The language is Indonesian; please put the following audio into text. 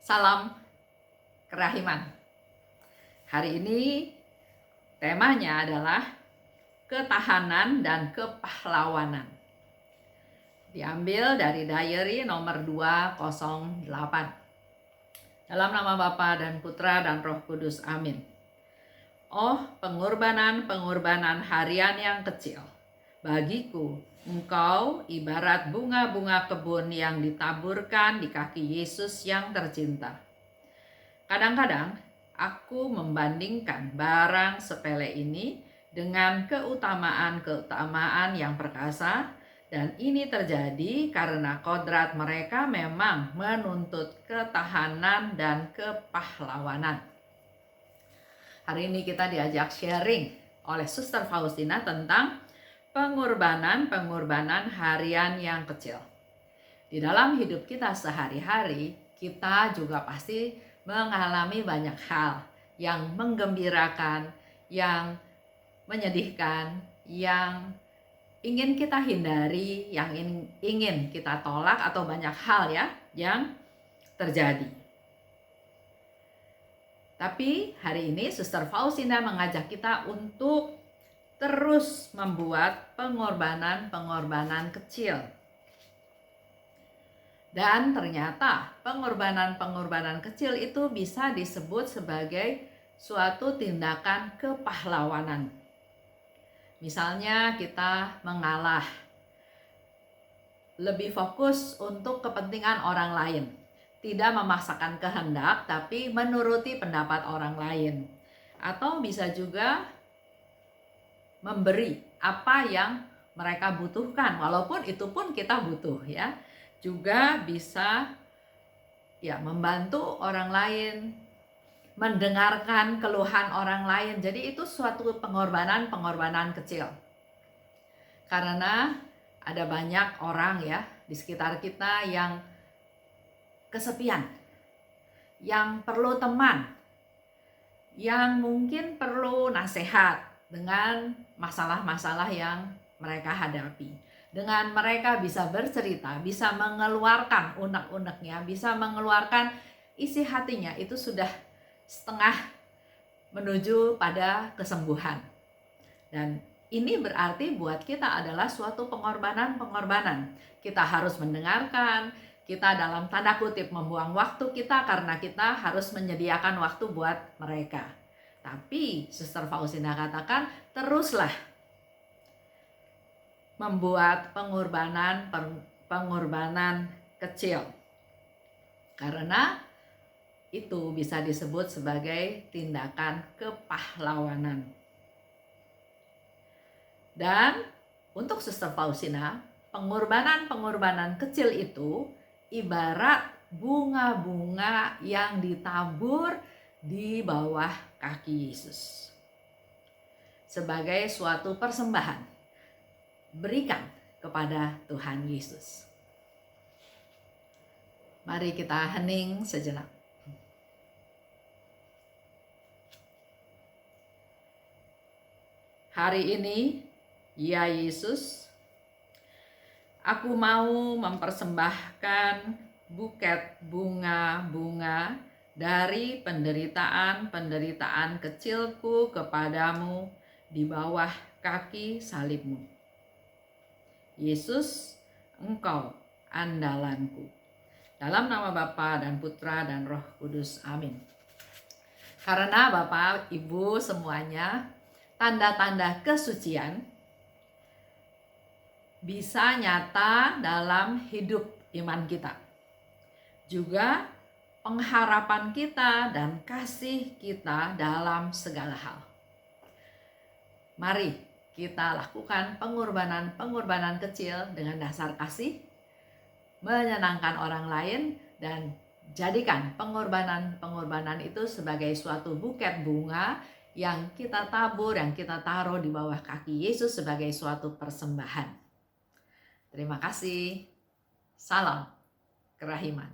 Salam kerahiman. Hari ini temanya adalah ketahanan dan kepahlawanan. Diambil dari diary nomor 208. Dalam nama Bapa dan Putra dan Roh Kudus. Amin. Oh, pengorbanan harian yang kecil. Bagiku, engkau ibarat bunga-bunga kebun yang ditaburkan di kaki Yesus yang tercinta. Kadang-kadang aku membandingkan barang sepele ini dengan keutamaan-keutamaan yang perkasa, dan ini terjadi karena kodrat mereka memang menuntut ketahanan dan kepahlawanan. Hari ini kita diajak sharing oleh Suster Faustina tentang pengorbanan harian yang kecil. Di dalam hidup kita sehari-hari, kita juga pasti mengalami banyak hal yang menggembirakan, yang menyedihkan, yang ingin kita hindari, yang ingin kita tolak, atau banyak hal ya yang terjadi. Tapi hari ini Suster Faustina mengajak kita untuk terus membuat pengorbanan kecil. Dan ternyata pengorbanan kecil itu bisa disebut sebagai suatu tindakan kepahlawanan. Misalnya kita mengalah, lebih fokus untuk kepentingan orang lain. Tidak memaksakan kehendak, tapi menuruti pendapat orang lain. Atau bisa juga memberi apa yang mereka butuhkan, walaupun itu pun kita butuh ya. Juga bisa ya membantu orang lain, mendengarkan keluhan orang lain. Jadi itu suatu pengorbanan kecil. Karena ada banyak orang ya di sekitar kita yang kesepian, yang perlu teman, yang mungkin perlu nasihat dengan masalah-masalah yang mereka hadapi. Dengan mereka bisa bercerita, bisa mengeluarkan unek-uneknya, bisa mengeluarkan isi hatinya, itu sudah setengah menuju pada kesembuhan. Dan ini berarti buat kita adalah suatu pengorbanan. Kita harus mendengarkan, kita dalam tanda kutip membuang waktu kita karena kita harus menyediakan waktu buat mereka. Tapi Suster Faustina katakan teruslah membuat pengorbanan kecil. Karena itu bisa disebut sebagai tindakan kepahlawanan. Dan untuk Suster Faustina, pengorbanan kecil itu ibarat bunga-bunga yang ditabur di bawah kaki Yesus. Sebagai suatu persembahan, berikan kepada Tuhan Yesus. Mari kita hening sejenak. Hari ini, ya Yesus, aku mau mempersembahkan buket bunga-bunga dari penderitaan kecilku kepadamu di bawah kaki salibmu. Yesus, Engkau andalanku. Dalam nama Bapa dan Putra dan Roh Kudus. Amin. Karena Bapak, Ibu semuanya, tanda-tanda kesucian bisa nyata dalam hidup iman kita. Juga pengharapan kita dan kasih kita dalam segala hal. Mari kita lakukan pengorbanan kecil dengan dasar kasih, menyenangkan orang lain, dan jadikan pengorbanan itu sebagai suatu buket bunga yang kita tabur, yang kita taruh di bawah kaki Yesus sebagai suatu persembahan. Terima kasih. Salam kerahiman.